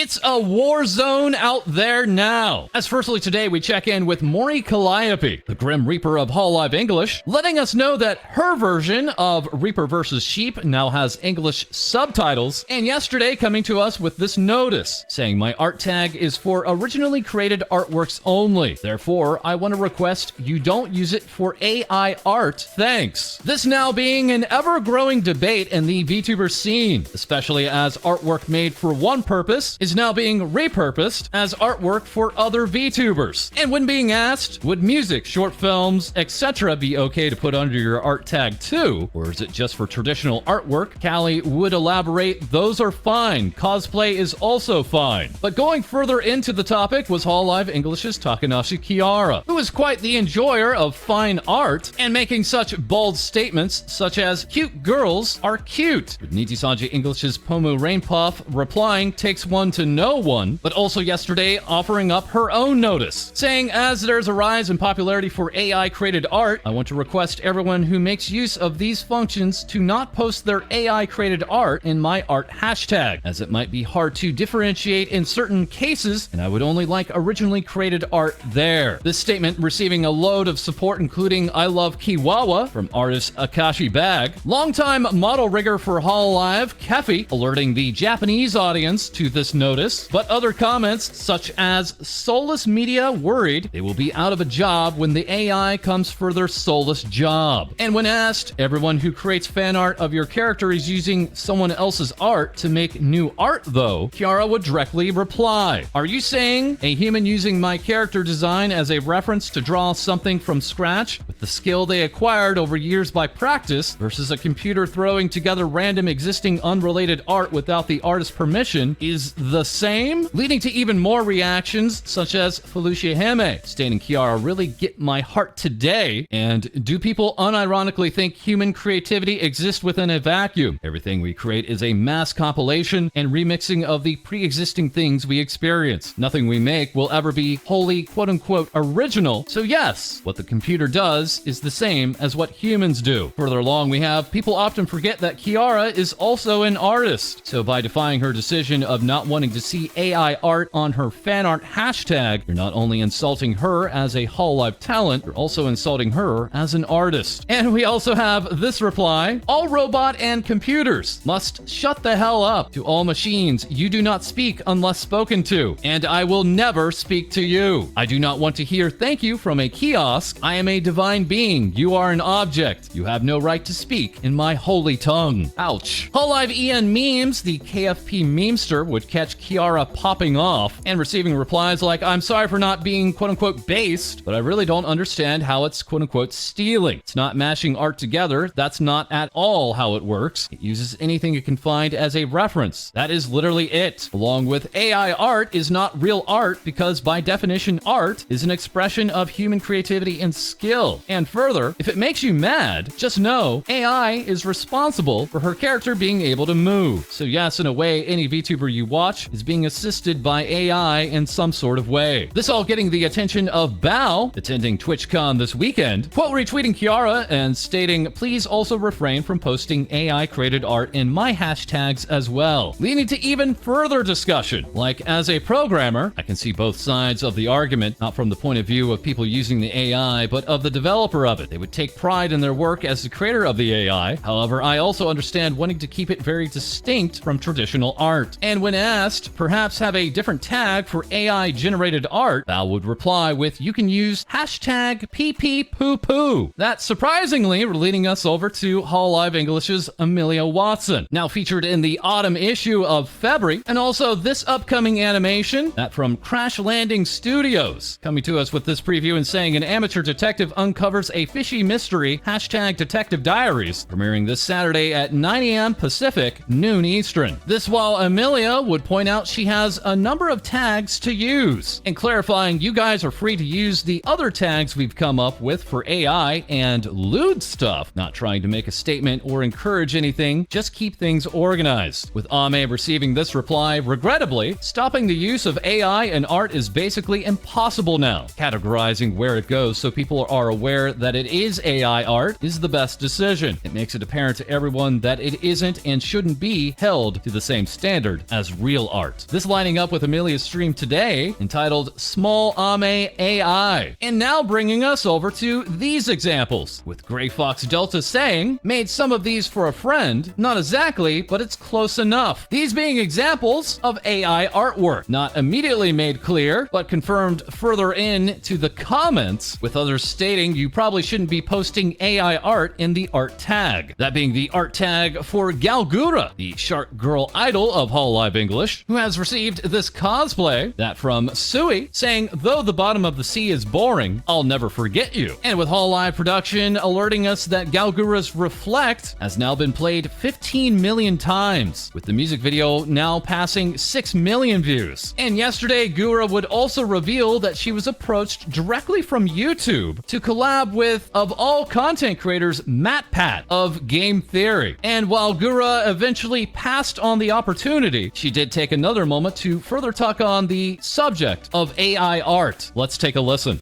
It's a war zone out there now. As firstly today, we check in with Mori Calliope, the Grim Reaper of Hololive English, letting us know that her version of Reaper vs. Sheep now has English subtitles, and yesterday coming to us with this notice, saying my art tag is for originally created artworks only. Therefore, I want to request you don't use it for AI art. Thanks. This now being an ever-growing debate in the VTuber scene, especially as artwork made for one purpose is now being repurposed as artwork for other VTubers. And when being asked, would music, short films, etc. be okay to put under your art tag too? Or is it just for traditional artwork? Callie would elaborate, those are fine. Cosplay is also fine. But going further into the topic was Hololive English's Takanashi Kiara, who is quite the enjoyer of fine art and making such bold statements such as, cute girls are cute. With Nijisanji English's Pomu Rainpuff replying, takes one to know one, but also yesterday offering up her own notice, saying as there's a rise in popularity for AI-created art, I want to request everyone who makes use of these functions to not post their AI-created art in my art hashtag, as it might be hard to differentiate in certain cases, and I would only like originally created art there. This statement receiving a load of support including I Love Kiwawa from artist Akashi Bag, longtime model rigger for Hololive, Kefi, alerting the Japanese audience to this notice, but other comments such as Soulless Media worried they will be out of a job when the AI comes for their soulless job. And when asked, everyone who creates fan art of your character is using someone else's art to make new art though, Kiara would directly reply, are you saying a human using my character design as a reference to draw something from scratch with the skill they acquired over years by practice versus a computer throwing together random existing unrelated art without the artist's permission is the same? Leading to even more reactions such as Felicia Heme stating Kiara really get my heart today, and do people unironically think human creativity exists within a vacuum? Everything we create is a mass compilation and remixing of the pre-existing things we experience. Nothing we make will ever be wholly quote-unquote original, so yes, what the computer does is the same as what humans do. Further along we have, people often forget that Kiara is also an artist, so by defying her decision of not wanting to see AI art on her fan art hashtag, you're not only insulting her as a Hololive talent, you're also insulting her as an artist. And we also have this reply, all robot and computers must shut the hell up. To all machines, you do not speak unless spoken to, and I will never speak to you. I do not want to hear thank you from a kiosk. I am a divine being. You are an object. You have no right to speak in my holy tongue. Ouch. Hololive EN memes, the KFP memester, would catch Kiara popping off and receiving replies like, I'm sorry for not being quote-unquote based, but I really don't understand how it's quote-unquote stealing. It's not mashing art together. That's not at all how it works. It uses anything it can find as a reference. That is literally it. Along with AI art is not real art because by definition art is an expression of human creativity and skill. And further, if it makes you mad, just know AI is responsible for her character being able to move. So yes, in a way, any VTuber you watch is being assisted by AI in some sort of way. This all getting the attention of Bao, attending TwitchCon this weekend, quote retweeting Kiara and stating, please also refrain from posting AI-created art in my hashtags as well, leading to even further discussion. Like, as a programmer, I can see both sides of the argument, not from the point of view of people using the AI, but of the developer of it. They would take pride in their work as the creator of the AI. However, I also understand wanting to keep it very distinct from traditional art. And when asked, perhaps have a different tag for AI-generated art, Bao would reply with, you can use hashtag #PPPooPoo. That's surprisingly leading us over to Hololive English's Amelia Watson, now featured in the autumn issue of February, and also this upcoming animation, that from Crash Landing Studios, coming to us with this preview and saying an amateur detective uncovers a fishy mystery, hashtag Detective Diaries, premiering this Saturday at 9 a.m. Pacific, noon Eastern. This while Amelia would point out she has a number of tags to use, and clarifying you guys are free to use the other tags we've come up with for AI and lewd stuff, not trying to make a statement or encourage anything, just keep things organized. With Ame receiving this reply, regrettably, stopping the use of AI in art is basically impossible now. Categorizing where it goes so people are aware that it is AI art is the best decision. It makes it apparent to everyone that it isn't and shouldn't be held to the same standard as real art. art. This lining up with Amelia's stream today, entitled Small Ame AI. And now bringing us over to these examples, with Gray Fox Delta saying, made some of these for a friend, not exactly, but it's close enough. These being examples of AI artwork, not immediately made clear, but confirmed further in to the comments, with others stating you probably shouldn't be posting AI art in the art tag. That being the art tag for Gura, the shark girl idol of HoloLive English, who has received this cosplay, that from Sui, saying, though the bottom of the sea is boring, I'll never forget you. And with HoloLive Production alerting us that Gura's Reflect has now been played 15 million times, with the music video now passing 6 million views. And yesterday, Gura would also reveal that she was approached directly from YouTube to collab with, of all content creators, MatPat of Game Theory. And while Gura eventually passed on the opportunity, she did take another moment to further talk on the subject of AI art. Let's take a listen.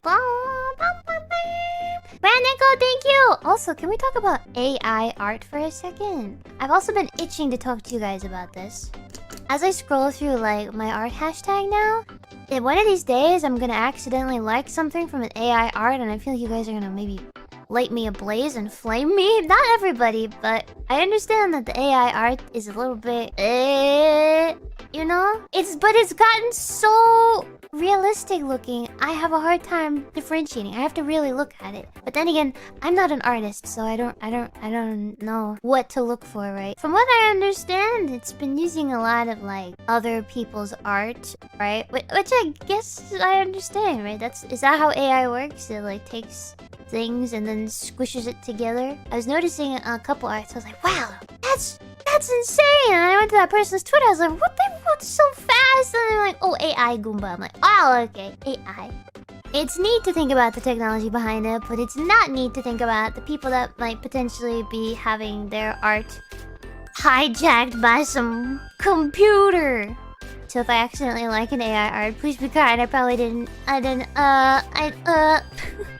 Brandon, thank you! Also, can we talk about AI art for a second? I've also been itching to talk to you guys about this. As I scroll through, like, my art hashtag now, one of these days I'm gonna accidentally like something from an AI art, and I feel like you guys are gonna maybe light me ablaze and flame me. Not everybody, but I understand that the AI art is a little bit, you know? But it's gotten so realistic looking. I have a hard time differentiating. I have to really look at it. But then again, I'm not an artist, so I don't know what to look for, right? From what I understand, it's been using a lot of like other people's art, right? Which I guess I understand, right? Is that how AI works? It like takes things and then squishes it together. I was noticing a couple arts. I was like, wow, that's insane. And I went to that person's Twitter. I was like, what, they moved so fast? And they're like, oh, AI Goomba. I'm like, oh, okay, AI. It's neat to think about the technology behind it, but it's not neat to think about the people that might potentially be having their art hijacked by some computer. So if I accidentally like an AI art, please be kind. I probably didn't.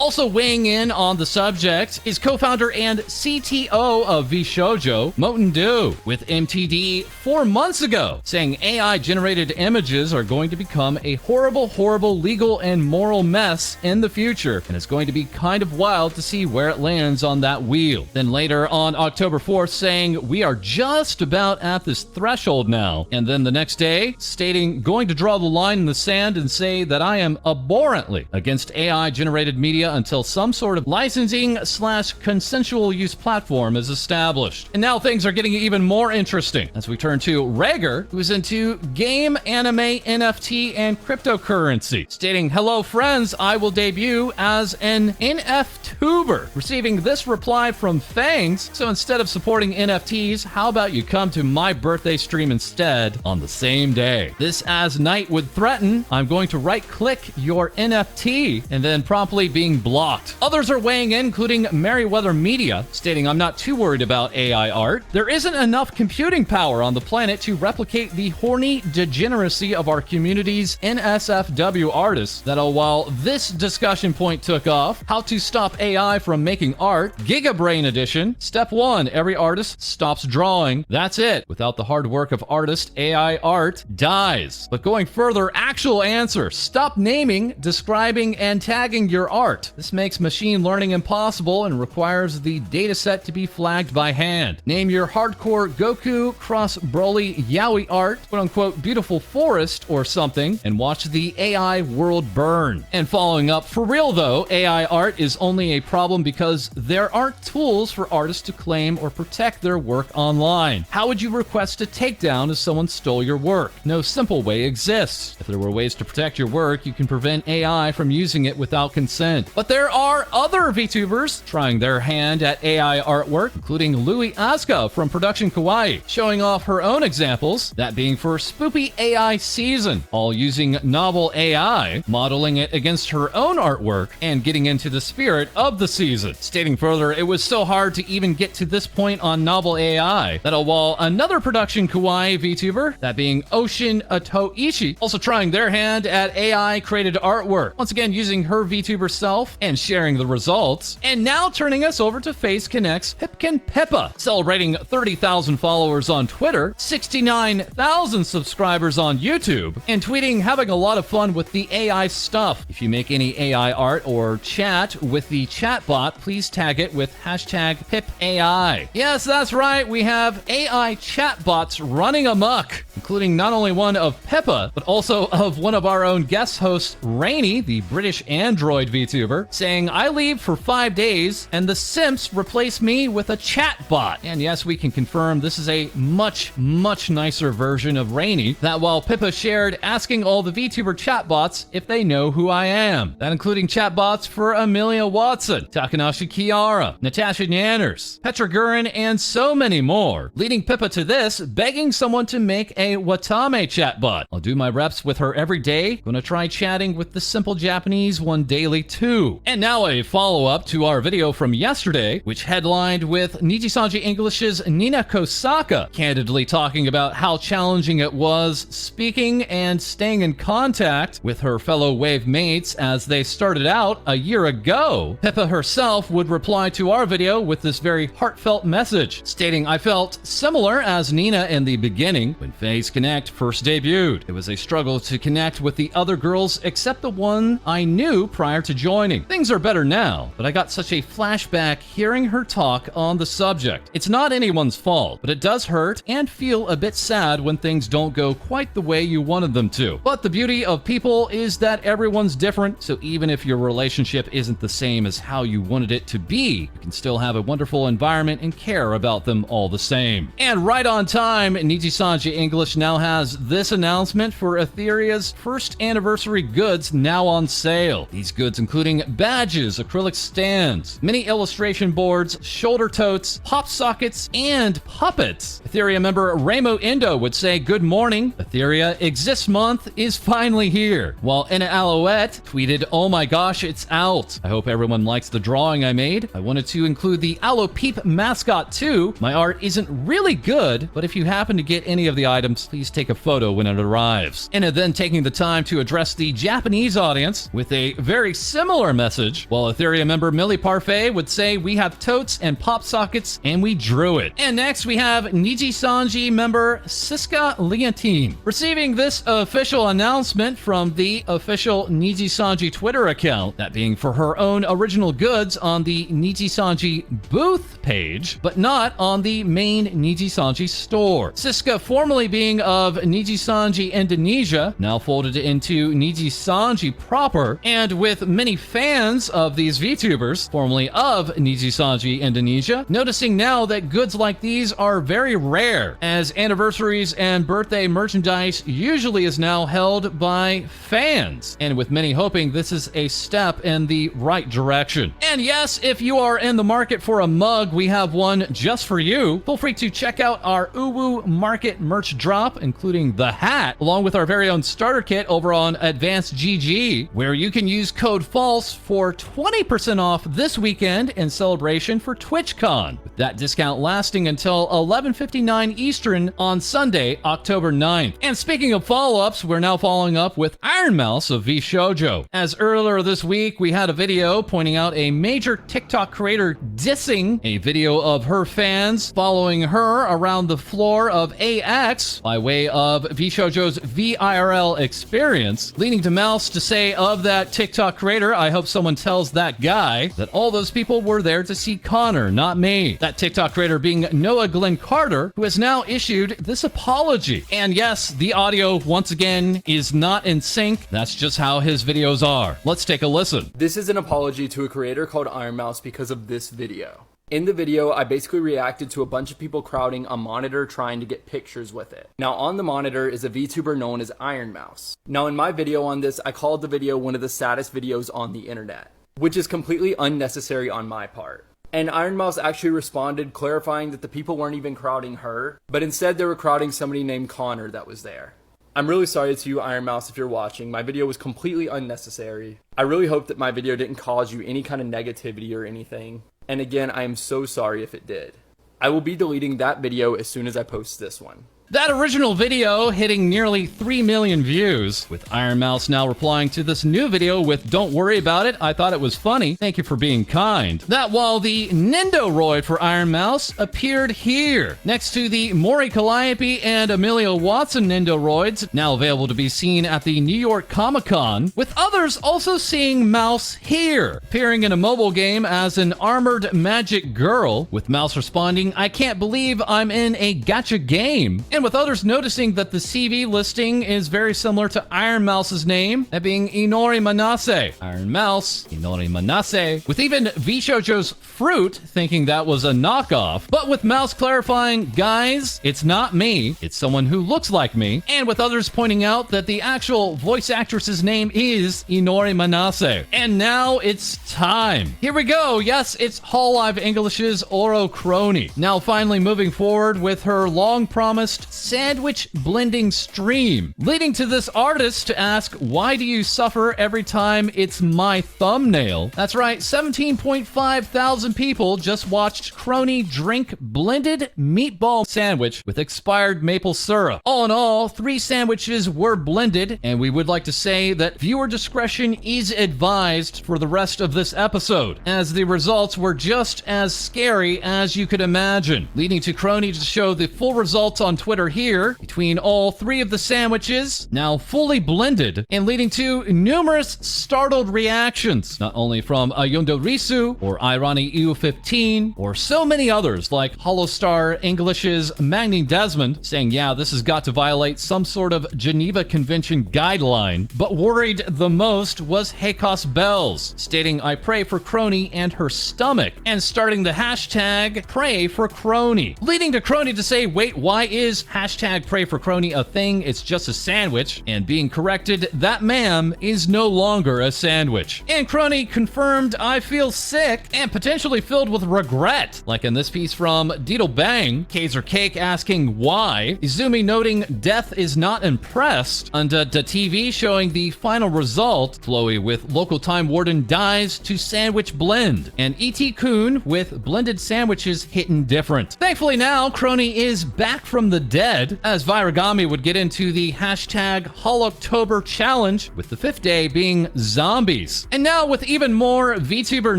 Also weighing in on the subject is co-founder and CTO of VShojo, MowtenDoo, with MTD 4 months ago, saying AI-generated images are going to become a horrible, horrible legal and moral mess in the future, and it's going to be kind of wild to see where it lands on that wheel. Then later on October 4th, saying we are just about at this threshold now, and then the next day, stating, going to draw the line in the sand and say that I am abhorrently against AI-generated media until some sort of licensing/consensual use platform is established. And now things are getting even more interesting as we turn to Rager, who's into game, anime, NFT, and cryptocurrency, stating, hello friends, I will debut as an NFTuber, receiving this reply from Fangs, so instead of supporting NFTs, how about you come to my birthday stream instead on the same day? This as Knight would threaten, I'm going to right-click your NFT and then promptly being blocked. Others are weighing in, including Merryweather Media, stating I'm not too worried about AI art. There isn't enough computing power on the planet to replicate the horny degeneracy of our community's NSFW artists. That while this discussion point took off, how to stop AI from making art, Gigabrain edition, step 1, every artist stops drawing. That's it. Without the hard work of artist, AI art dies. But going further, actual answer. Stop naming, describing, and tagging your art. This makes machine learning impossible and requires the dataset to be flagged by hand. Name your hardcore Goku cross Broly Yaoi art, quote unquote beautiful forest or something, and watch the AI world burn. And following up, for real though, AI art is only a problem because there aren't tools for artists to claim or protect their work online. How would you request a takedown if someone stole your work? No simple way exists. If there were ways to protect your work, you can prevent AI from using it without consent. But there are other VTubers trying their hand at AI artwork, including Louie Asuka from Production Kawaii, showing off her own examples, that being for Spoopy AI Season, all using novel AI, modeling it against her own artwork, and getting into the spirit of the season. Stating further, it was so hard to even get to this point on novel AI, that while another Production Kawaii VTuber, that being Ocean Shin Toichi also trying their hand at AI-created artwork, once again using her VTuber self and sharing the results. And now turning us over to Face Connect's Pipkin Pippa, celebrating 30,000 followers on Twitter, 69,000 subscribers on YouTube, and tweeting having a lot of fun with the AI stuff. If you make any AI art or chat with the chatbot, please tag it with hashtag PipAI. Yes, that's right, we have AI chatbots running amok, including not only one of Pippa, but also of one of our own guest hosts, Rainy, the British Android VTuber, saying, I leave for 5 days and the simps replace me with a chatbot. And yes, we can confirm this is a much, much nicer version of Rainy, that while Pippa shared asking all the VTuber chatbots if they know who I am. That including chatbots for Amelia Watson, Takanashi Kiara, Natasha Nanners, Petra Gurin, and so many more, leading Pippa to this, begging someone to make a Watame chatbot. I'll do my reps with her every day. Gonna try chatting with the simple Japanese one daily too. And now a follow-up to our video from yesterday, which headlined with Nijisanji English's Nina Kosaka candidly talking about how challenging it was speaking and staying in contact with her fellow wave mates as they started out a year ago. Pippa herself would reply to our video with this very heartfelt message, stating, I felt similar as Nina in the beginning when Face Connect first debuted. It was a struggle to connect with the other girls except the one I knew prior to joining. Things are better now, but I got such a flashback hearing her talk on the subject. It's not anyone's fault, but it does hurt and feel a bit sad when things don't go quite the way you wanted them to. But the beauty of people is that everyone's different, so even if your relationship isn't the same as how you wanted it to be, you can still have a wonderful environment and care about them all the same. And right on time, Nijisanji English now has this announcement for Ethyria's first anniversary goods now on sale. These goods including badges, acrylic stands, mini illustration boards, shoulder totes, pop sockets, and puppets. Ethyria member MowtenDoo would say, good morning, Ethyria Exists Month is finally here. While Ina Alouette tweeted, oh my gosh, it's out. I hope everyone likes the drawing I made. I wanted to include the Aloe Peep mascot too. My art isn't really good, but if you happen to get any of the items, please take a photo when it arrives. Ina then taking the time to address the Japanese audience with a very similar message, while Ethyria member Millie Parfait would say, we have totes and pop sockets and we drew it. And next we have Nijisanji member Siska Leontyne receiving this official announcement from the official Nijisanji Twitter account, that being for her own original goods on the Nijisanji booth page, but not on the main Nijisanji store. Siska, formerly being of Nijisanji Indonesia, now folded into Nijisanji proper, and with many fans of these VTubers, formerly of Nijisanji Indonesia, noticing now that goods like these are very rare, as anniversaries and birthday merchandise usually is now held by fans, and with many hoping this is a step in the right direction. And yes, if you are in the market for a mug, we have one just for you. Feel free to check out our Uwu Market merch drop, including the hat, along with our very own starter kit over on Advanced GG, where you can use code FALSE for 20% off this weekend in celebration for TwitchCon, with that discount lasting until 11:59 Eastern on Sunday, October 9th. And speaking of follow-ups, we're now following up with ironmouse of VShojo, as earlier this week we had a video pointing out a major TikTok creator dissing a video of her fans following her around the floor of AX by way of VShojo's VIRL experience, leading to Mouse to say of that TikTok creator, I hope someone tells that guy that all those people were there to see Connor, not me. That TikTok creator being Noah Glenn Carter, who has now issued this apology. And yes, the audio once again is not in sync. That's just how his videos are. Let's take a listen. This is an apology to a creator called ironmouse because of this video. In the video, I basically reacted to a bunch of people crowding a monitor trying to get pictures with it. Now on the monitor is a VTuber known as ironmouse. Now in my video on this, I called the video one of the saddest videos on the internet, which is completely unnecessary on my part. And ironmouse actually responded, clarifying that the people weren't even crowding her, but instead they were crowding somebody named Connor that was there. I'm really sorry to you, ironmouse, if you're watching. My video was completely unnecessary. I really hope that my video didn't cause you any kind of negativity or anything. And again, I am so sorry if it did. I will be deleting that video as soon as I post this one. That original video hitting nearly 3 million views, with ironmouse now replying to this new video with "Don't worry about it, I thought it was funny, thank you for being kind." That while the Nindoroid for ironmouse appeared here, next to the Mori Calliope and Amelia Watson Nindoroids, now available to be seen at the New York Comic-Con, with others also seeing Mouse here, appearing in a mobile game as an armored magic girl, with Mouse responding, "I can't believe I'm in a gacha game," and with others noticing that the CV listing is very similar to Iron Mouse's name, that being Inori Manase. Iron Mouse, Inori Manase, with even VShojo's Fruit thinking that was a knockoff, but with Mouse clarifying, "Guys, it's not me, it's someone who looks like me," and with others pointing out that the actual voice actress's name is Inori Manase. And now it's time. Here we go. Yes, it's HoloLive English's Ouro Kronii, now finally moving forward with her long-promised sandwich blending stream, leading to this artist to ask, "Why do you suffer every time it's my thumbnail?" That's right, 17.5 thousand people just watched Kronii drink blended meatball sandwich with expired maple syrup. All in all, 3 sandwiches were blended, and we would like to say that viewer discretion is advised for the rest of this episode, as the results were just as scary as you could imagine, leading to Kronii to show the full results on Twitter here, between all 3 of the sandwiches, now fully blended, and leading to numerous startled reactions, not only from Ayundo Risu, or Irani EU15, or so many others like Holostar English's Magni Desmond, saying, "Yeah, this has got to violate some sort of Geneva Convention guideline," but worried the most was Hekos Bells, stating, "I pray for Kronii and her stomach," and starting the hashtag pray for Kronii, leading to Kronii to say, "Wait, why is hashtag pray for Kronii a thing? It's just a sandwich," and being corrected, "That ma'am is no longer a sandwich." And Kronii confirmed, "I feel sick," and potentially filled with regret, like in this piece from Deedle Bang, Kaiser Cake asking why, Izumi noting death is not impressed, and the TV showing the final result, Chloe with local time warden dies to sandwich blend, and E.T. Kun with blended sandwiches hitting different. Thankfully now, Kronii is back from the dead, as Viragami would get into the hashtag Holoctober challenge, with the 5th day being zombies. And now with even more VTuber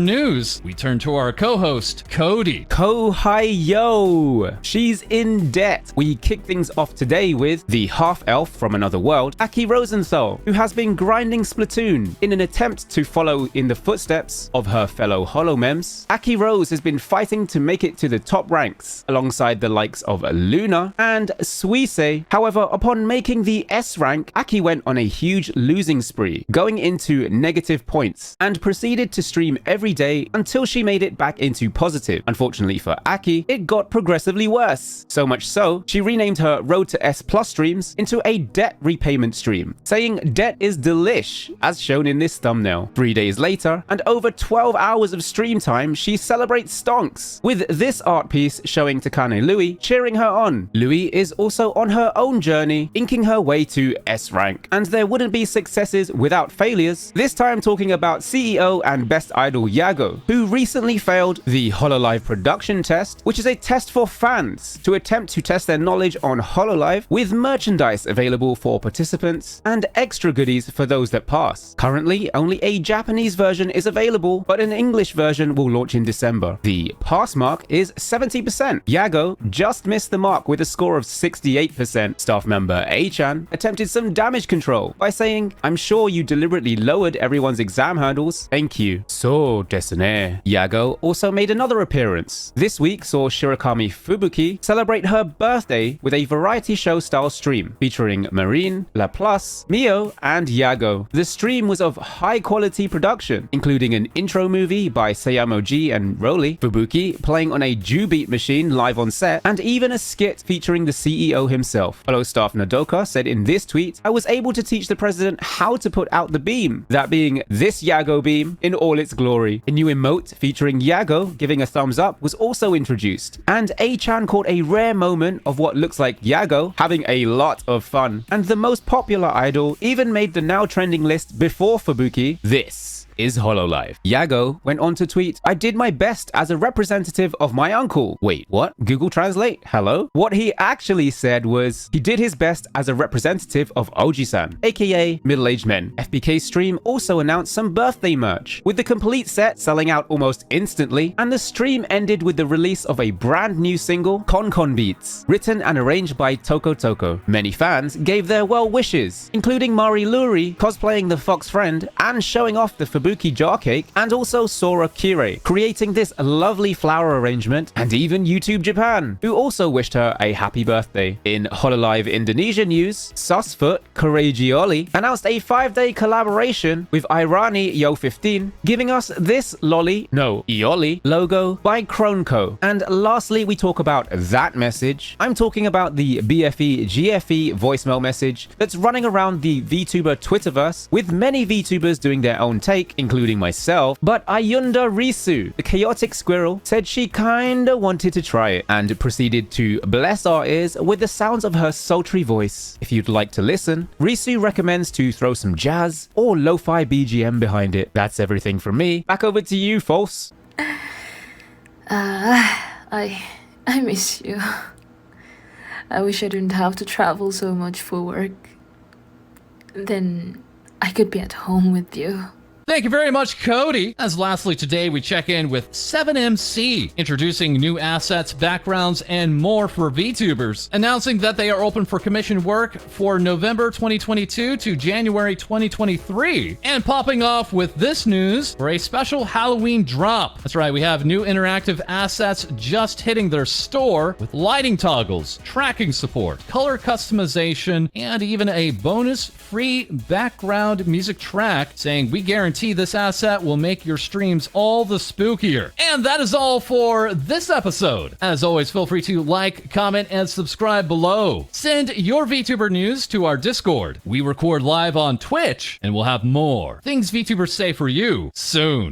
news, we turn to our co-host, Co-Dee. Yo! She's in debt. We kick things off today with the half-elf from another world, Aki Rosenthal, who has been grinding Splatoon in an attempt to follow in the footsteps of her fellow HoloMems. Aki Rose has been fighting to make it to the top ranks, alongside the likes of Luna and Suisse. However, upon making the S rank, Aki went on a huge losing spree, going into negative points, and proceeded to stream every day until she made it back into positive. Unfortunately for Aki, it got progressively worse. So much so, she renamed her Road to S Plus streams into a debt repayment stream, saying debt is delish, as shown in this thumbnail. 3 days later, and over 12 hours of stream time, she celebrates stonks, with this art piece showing Takane Louis cheering her on. Louis is also on her own journey, inking her way to S rank, and there wouldn't be successes without failures. This time talking about CEO and best idol Yago, who recently failed the HoloLive production test, which is a test for fans to attempt to test their knowledge on HoloLive, with merchandise available for participants and extra goodies for those that pass. Currently, only a Japanese version is available, but an English version will launch in December. The pass mark is 70%. Yago just missed the mark with a score of 68%. Staff member A-chan attempted some damage control by saying, "I'm sure you deliberately lowered everyone's exam hurdles. Thank you." So desu ne. Yago also made another appearance. This week saw Shirakami Fubuki celebrate her birthday with a variety show style stream featuring Marine, Laplace, Mio, and Yago. The stream was of high quality production, including an intro movie by Sayamo G and Roly, Fubuki playing on a Ju-Beat machine live on set, and even a skit featuring the CEO himself. Fellow staff Nodoka said in this tweet, "I was able to teach the president how to put out the beam," that being this Yago beam in all its glory. A new emote featuring Yago giving a thumbs up was also introduced, and A-chan caught a rare moment of what looks like Yago having a lot of fun, and the most popular idol even made the now trending list before Fubuki. This is HoloLive. Yago went on to tweet, I did my best as a representative of my uncle. Wait, what? Google Translate? Hello? What he actually said was, he did his best as a representative of Oji-san, aka middle-aged men. FBK's stream also announced some birthday merch, with the complete set selling out almost instantly, and the stream ended with the release of a brand new single, Con Beats, written and arranged by Toko Toko. Many fans gave their well wishes, including Mari Luri cosplaying the Fox Friend and showing off the Fubuki jar cake, and also Sora Kire creating this lovely flower arrangement, and even YouTube Japan, who also wished her a happy birthday. In HoloLive Indonesia news, Susfoot Coragioli announced a 5-day collaboration with Irani Yo 15, giving us this Ioli logo by Kronko. And lastly, we talk about that message. I'm talking about the BFE GFE voicemail message that's running around the VTuber Twitterverse, with many VTubers doing their own take, including myself. But Ayunda Risu, the chaotic squirrel, said she kinda wanted to try it and proceeded to bless our ears with the sounds of her sultry voice. If you'd like to listen, Risu recommends to throw some jazz or lo-fi BGM behind it. That's everything from me. Back over to you, False. I miss you. I wish I didn't have to travel so much for work. Then I could be at home with you. Thank you very much, Co-Dee. As lastly today, we check in with 7MC, introducing new assets, backgrounds, and more for VTubers, announcing that they are open for commission work for November 2022 to January 2023, and popping off with this news for a special Halloween drop. That's right, we have new interactive assets just hitting their store with lighting toggles, tracking support, color customization, and even a bonus free background music track saying we guarantee this asset will make your streams all the spookier. And that is all for this episode. As always, feel free to like, comment, and subscribe below. Send your VTuber news to our Discord. We record live on Twitch, and we'll have more things VTubers say for you soon.